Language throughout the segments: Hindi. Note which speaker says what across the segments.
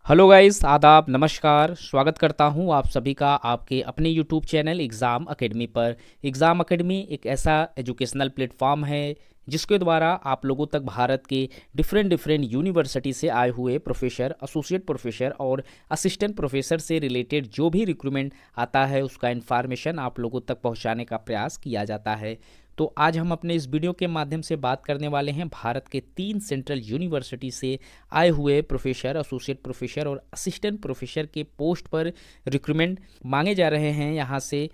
Speaker 1: हेलो गाइस, आदाब, नमस्कार। स्वागत करता हूं आप सभी का आपके अपने यूट्यूब चैनल एग्ज़ाम एकेडमी पर। एग्ज़ाम एकेडमी एक ऐसा एजुकेशनल प्लेटफॉर्म है जिसके द्वारा आप लोगों तक भारत के डिफरेंट डिफरेंट यूनिवर्सिटी से आए हुए प्रोफेसर, एसोसिएट प्रोफेसर और असिस्टेंट प्रोफेसर से रिलेटेड जो भी रिक्रूटमेंट आता है उसका इन्फॉर्मेशन आप लोगों तक पहुंचाने का प्रयास किया जाता है। तो आज हम अपने इस वीडियो के माध्यम से बात करने वाले हैं भारत के 3 सेंट्रल यूनिवर्सिटी से आए हुए प्रोफेसर, एसोसिएट प्रोफेसर और असिस्टेंट प्रोफेसर के पोस्ट पर रिक्रूटमेंट मांगे जा रहे हैं। यहाँ से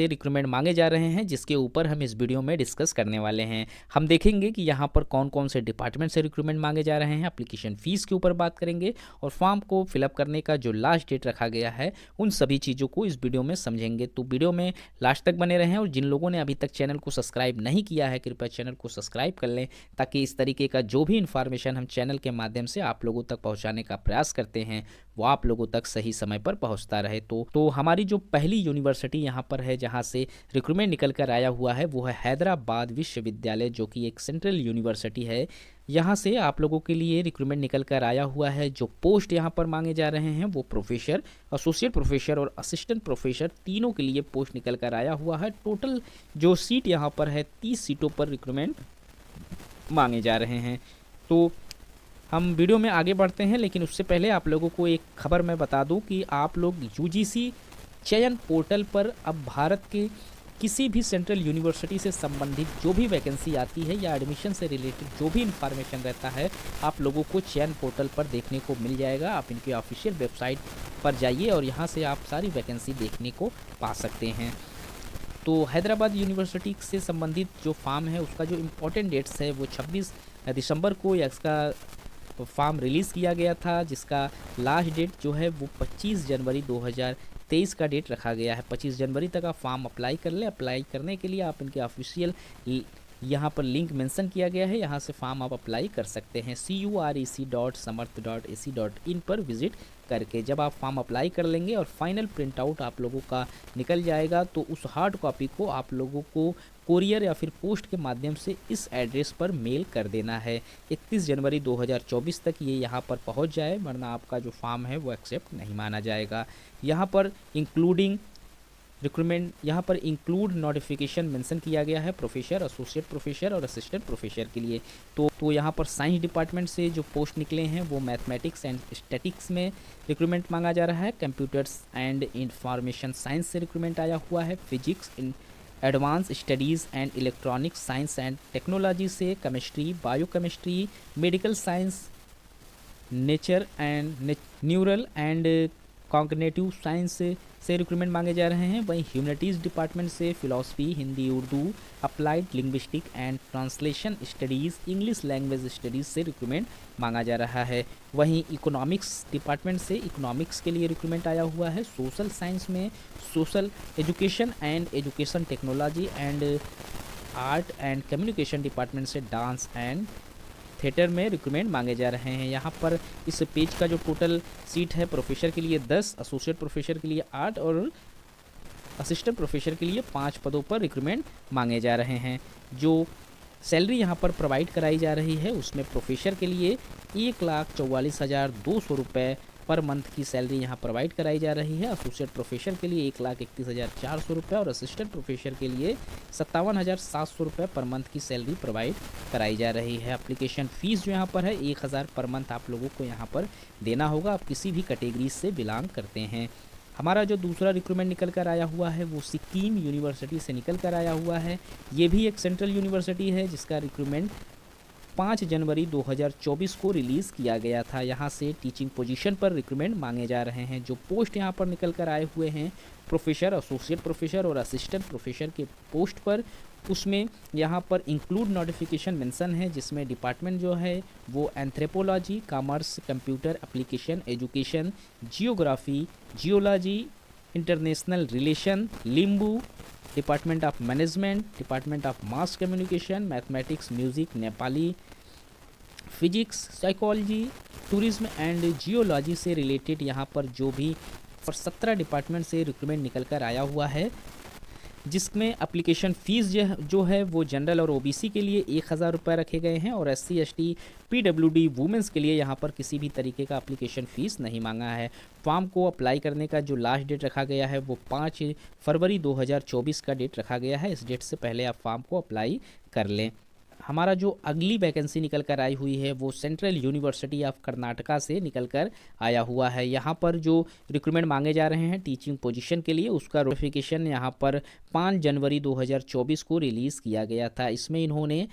Speaker 1: रिक्रूटमेंट मांगे जा रहे हैं जिसके ऊपर हम इस वीडियो में डिस्कस करने वाले हैं। हम देखेंगे कि यहाँ पर कौन कौन से डिपार्टमेंट से रिक्रूटमेंट मांगे जा रहे हैं, एप्लीकेशन फ़ीस के ऊपर बात करेंगे और फॉर्म को फिलअप करने का जो लास्ट डेट रखा गया है उन सभी चीज़ों को इस वीडियो में समझेंगे। तो वीडियो में लास्ट तक बने रहें और जिन लोगों ने अभी तक चैनल को सब्सक्राइब नहीं किया है कृपया चैनल को सब्सक्राइब कर लें ताकि इस तरीके का जो भी इन्फॉर्मेशन हम चैनल के माध्यम से आप लोगों तक पहुंचाने का प्रयास करते हैं वो आप लोगों तक सही समय पर पहुंचता रहे। तो हमारी जो पहली यूनिवर्सिटी यहाँ पर है जहाँ से रिक्रूटमेंट निकल कर आया हुआ है वो है हैदराबाद विश्वविद्यालय, जो कि एक सेंट्रल यूनिवर्सिटी है। यहाँ से आप लोगों के लिए रिक्रूटमेंट निकल कर आया हुआ है। जो पोस्ट यहाँ पर मांगे जा रहे हैं वो प्रोफेसर, एसोसिएट प्रोफेसर और असिस्टेंट प्रोफेसर तीनों के लिए पोस्ट निकल कर आया हुआ है। टोटल जो सीट यहाँ पर है 30 सीटों पर रिक्रूटमेंट मांगे जा रहे हैं। तो हम वीडियो में आगे बढ़ते हैं, लेकिन उससे पहले आप लोगों को एक खबर मैं बता दूं कि आप लोग यूजीसी चयन पोर्टल पर अब भारत के किसी भी सेंट्रल यूनिवर्सिटी से संबंधित जो भी वैकेंसी आती है या एडमिशन से रिलेटेड जो भी इंफॉर्मेशन रहता है आप लोगों को चयन पोर्टल पर देखने को मिल जाएगा। आप इनके ऑफिशियल वेबसाइट पर जाइए और यहाँ से आप सारी वैकेंसी देखने को पा सकते हैं। तो हैदराबाद यूनिवर्सिटी से संबंधित जो फॉर्म है उसका जो इम्पोर्टेंट डेट्स है वो 26 दिसंबर को या इसका फॉर्म रिलीज़ किया गया था, जिसका लास्ट डेट जो है वो 25 जनवरी 2023 का डेट रखा गया है। 25 जनवरी तक आप फॉर्म अप्लाई कर लें। अप्लाई करने के लिए आप इनके ऑफिशियल यहाँ पर लिंक मेंशन किया गया है, यहाँ से फॉर्म आप अप्लाई कर सकते हैं curec.samarth.ac.in पर विजिट करके। जब आप फॉर्म अप्लाई कर लेंगे और फाइनल प्रिंट आउट आप लोगों का निकल जाएगा तो उस हार्ड कॉपी को आप लोगों को कोरियर या फिर पोस्ट के माध्यम से इस एड्रेस पर मेल कर देना है। 31 जनवरी 2024 तक ये यहाँ पर पहुँच जाए, वरना आपका जो फॉर्म है वो एक्सेप्ट नहीं माना जाएगा। यहाँ पर इंक्लूड नोटिफिकेशन मेंशन किया गया है प्रोफेसर, एसोसिएट प्रोफेसर और असिस्टेंट प्रोफेसर के लिए। तो यहाँ पर साइंस डिपार्टमेंट से जो पोस्ट निकले हैं वो मैथमेटिक्स एंड स्टैटिक्स में रिक्रूटमेंट मांगा जा रहा है। कंप्यूटर्स एंड इंफॉर्मेशन साइंस से रिक्रूटमेंट आया हुआ है। Physics in advance studies and electronics science and technology से chemistry, biochemistry, medical science, nature and neural and cognitive science से रिक्रूटमेंट मांगे जा रहे हैं। वहीं ह्यूमैनिटीज़ डिपार्टमेंट से philosophy, Hindi, Urdu, applied linguistic and translation studies, English language studies से रिक्रूटमेंट मांगा जा रहा है। वहीं इकोनॉमिक्स डिपार्टमेंट से इकोनॉमिक्स के लिए रिक्रूटमेंट आया हुआ है। सोशल साइंस में social education and education technology and art and communication department से डांस एंड थिएटर में रिक्रूटमेंट मांगे जा रहे हैं। यहाँ पर इस पेज का जो टोटल सीट है प्रोफेसर के लिए 10, एसोसिएट प्रोफेसर के लिए 8 और असिस्टेंट प्रोफेसर के लिए 5 पदों पर रिक्रूटमेंट मांगे जा रहे हैं। जो सैलरी यहाँ पर प्रोवाइड कराई जा रही है उसमें प्रोफेसर के लिए 1,44,200 रुपये पर मंथ की सैलरी यहाँ प्रोवाइड कराई जा रही है। एसोसिएट प्रोफेसर के लिए 1,31,400 रुपये और असिस्टेंट प्रोफेसर के लिए 57,700 रुपये पर मंथ की सैलरी प्रोवाइड कराई जा रही है। एप्लीकेशन फ़ीस जो यहाँ पर है 1,000 पर मंथ आप लोगों को यहाँ पर देना होगा, आप किसी भी कैटेगरी से बिलोंग करते हैं। हमारा जो दूसरा रिक्रूटमेंट निकल कर आया हुआ है वो सिक्किम यूनिवर्सिटी से निकल कर आया हुआ है। ये भी एक सेंट्रल यूनिवर्सिटी है जिसका रिक्रूटमेंट 5 जनवरी 2024 को रिलीज़ किया गया था। यहाँ से टीचिंग पोजीशन पर रिक्रूटमेंट मांगे जा रहे हैं। जो पोस्ट यहाँ पर निकल कर आए हुए हैं प्रोफेसर, एसोसिएट प्रोफेसर और असिस्टेंट प्रोफेसर के पोस्ट पर, उसमें यहाँ पर इंक्लूड नोटिफिकेशन मेंशन है जिसमें डिपार्टमेंट जो है वो anthropology, commerce, computer application, education, geography, geology, international relation, Limbu, department of management, department of mass communication, mathematics, music, Nepali, physics, psychology, tourism and geology से रिलेटेड यहाँ पर जो भी 17 डिपार्टमेंट से रिक्रूटमेंट निकल कर आया हुआ है। जिसमें एप्लीकेशन फ़ीस जो है वो जनरल और ओबीसी के लिए 1000 रुपये रखे गए हैं और SC ST PWD वुमेंस के लिए यहाँ पर किसी भी तरीके का एप्लीकेशन फ़ीस नहीं मांगा है। फॉर्म को अप्लाई करने का जो लास्ट डेट रखा गया है वो 5 फरवरी 2024 का डेट रखा गया है। इस डेट से पहले आप फॉर्म को अप्लाई कर लें। हमारा जो अगली वैकेंसी निकल कर आई हुई है वो सेंट्रल यूनिवर्सिटी ऑफ कर्नाटका से निकल कर आया हुआ है। यहाँ पर जो रिक्रूटमेंट मांगे जा रहे हैं टीचिंग पोजीशन के लिए, उसका नोटिफिकेशन यहाँ पर 5 जनवरी 2024 को रिलीज़ किया गया था। इसमें इन्होंने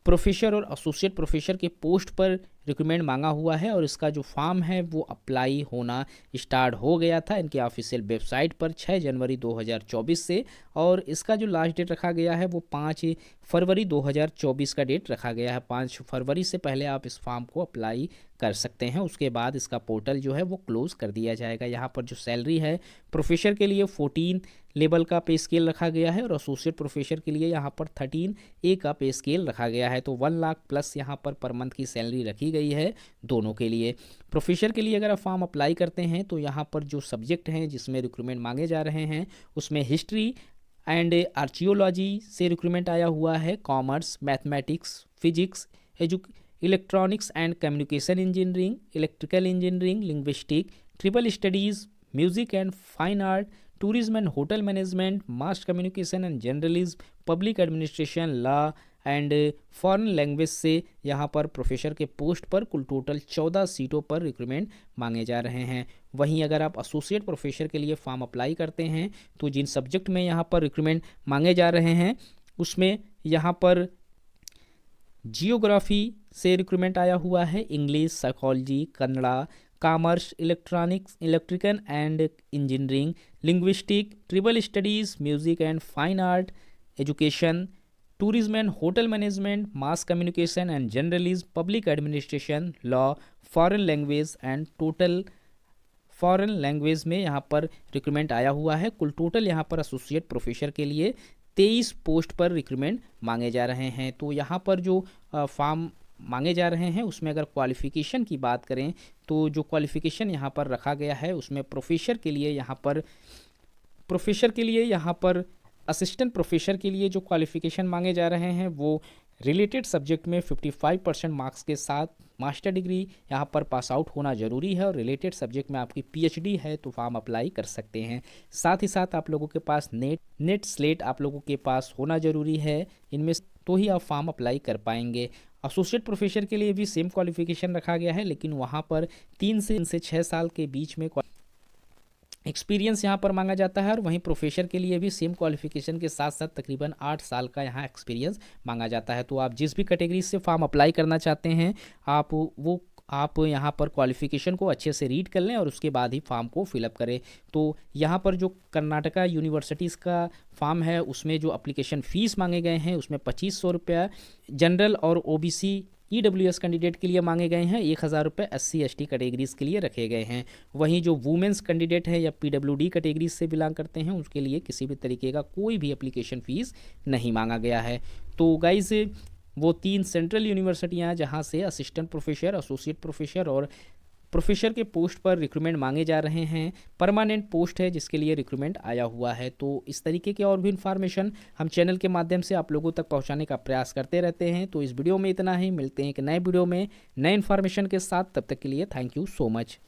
Speaker 1: प्रोफेसर और एसोसिएट प्रोफेसर के पोस्ट पर रिक्रूटमेंट मांगा हुआ है और इसका जो फॉर्म है वो अप्लाई होना स्टार्ट हो गया था इनके ऑफिशियल वेबसाइट पर 6 जनवरी 2024 से, और इसका जो लास्ट डेट रखा गया है वो 5 फरवरी 2024 का डेट रखा गया है। 5 फरवरी से पहले आप इस फॉर्म को अप्लाई कर सकते हैं। उसके बाद इसका पोर्टल जो है वो क्लोज कर दिया जाएगा। यहाँ पर जो सैलरी है प्रोफेसर के लिए 14 लेवल का पे स्केल रखा गया है और एसोसिएट प्रोफेसर के लिए यहाँ पर 13A का पे स्केल रखा गया है। तो 1 लाख प्लस यहाँ पर मंथ की सैलरी रखी गई है दोनों के लिए। प्रोफेसर के लिए अगर आप फॉर्म अप्लाई करते हैं तो यहाँ पर जो सब्जेक्ट हैं जिसमें रिक्रूटमेंट मांगे जा रहे हैं उसमें हिस्ट्री एंड आर्कियोलॉजी से रिक्रूटमेंट आया हुआ है, commerce, mathematics, physics, electronics and communication engineering, electrical engineering, linguistic, triple studies, music and fine art, tourism and hotel management, mass communication and journalism, public administration, law and foreign language से यहाँ पर प्रोफेसर के पोस्ट पर कुल टोटल 14 सीटों पर रिक्रूटमेंट मांगे जा रहे हैं। वहीं अगर आप एसोसिएट प्रोफेसर के लिए फॉर्म अप्लाई करते हैं तो जिन सब्जेक्ट में यहाँ पर रिक्रूटमेंट मांगे जा रहे हैं उसमें यहाँ पर जियोग्राफी से रिक्रूटमेंट आया हुआ है, English, psychology, Kannada, commerce, electronics, electrical and engineering, linguistic, triple studies, music and fine art, education, tourism and hotel management, mass communication and journalism, public administration, law, foreign language and total foreign language में यहाँ पर रिक्रूटमेंट आया हुआ है। कुल टोटल यहाँ पर एसोसिएट प्रोफेसर के लिए 23 पोस्ट पर रिक्रूटमेंट मांगे जा रहे हैं। तो यहाँ पर जो फॉर्म मांगे जा रहे हैं उसमें अगर क्वालिफ़िकेशन की बात करें तो जो क्वालिफ़िकेशन यहाँ पर रखा गया है उसमें प्रोफेसर के लिए यहाँ पर असिस्टेंट प्रोफेसर के लिए जो क्वालिफ़िकेशन मांगे जा रहे हैं वो रिलेटेड सब्जेक्ट में 55% मार्क्स के साथ मास्टर डिग्री यहाँ पर पास आउट होना ज़रूरी है और रिलेटेड सब्जेक्ट में आपकी PhD है तो फॉर्म अप्लाई कर सकते हैं। साथ ही साथ आप लोगों के पास नेट स्लेट आप लोगों के पास होना ज़रूरी है, इनमें तो ही आप फॉर्म अप्लाई कर पाएंगे। एसोसिएट प्रोफेसर के लिए भी सेम क्वालिफ़िकेशन रखा गया है लेकिन वहाँ पर 3 से 6 साल के बीच में एक्सपीरियंस यहाँ पर मांगा जाता है और वहीं प्रोफेसर के लिए भी सेम क्वालिफिकेशन के साथ साथ तकरीबन 8 साल का यहाँ एक्सपीरियंस मांगा जाता है। तो आप जिस भी कैटेगरी से फॉर्म अप्लाई करना चाहते हैं आप यहाँ पर क्वालिफिकेशन को अच्छे से रीड कर लें और उसके बाद ही फॉर्म को फिलअप करें। तो यहाँ पर जो कर्नाटका यूनिवर्सिटीज़ का फॉर्म है उसमें जो एप्लीकेशन फ़ीस मांगे गए हैं उसमें 2500 रुपया जनरल और OBC EWS कैंडिडेट के लिए मांगे गए हैं, 1000 रुपये SC ST कैटेगरीज के लिए रखे गए हैं। वहीं जो वुमेंस कैंडिडेट है या PWD कैटेगरीज से बिलोंग करते हैं उसके लिए किसी भी तरीके का कोई भी एप्लीकेशन फ़ीस नहीं मांगा गया है। तो गाइस वो 3 सेंट्रल यूनिवर्सिटियाँ जहाँ से असिस्टेंट प्रोफेसर, एसोसिएट प्रोफेसर और प्रोफेसर के पोस्ट पर रिक्रूटमेंट मांगे जा रहे हैं, परमानेंट पोस्ट है जिसके लिए रिक्रूटमेंट आया हुआ है। तो इस तरीके के और भी इन्फॉर्मेशन हम चैनल के माध्यम से आप लोगों तक पहुंचाने का प्रयास करते रहते हैं। तो इस वीडियो में इतना ही, मिलते हैं एक नए वीडियो में नए इन्फॉर्मेशन के साथ, तब तक के लिए थैंक यू सो मच।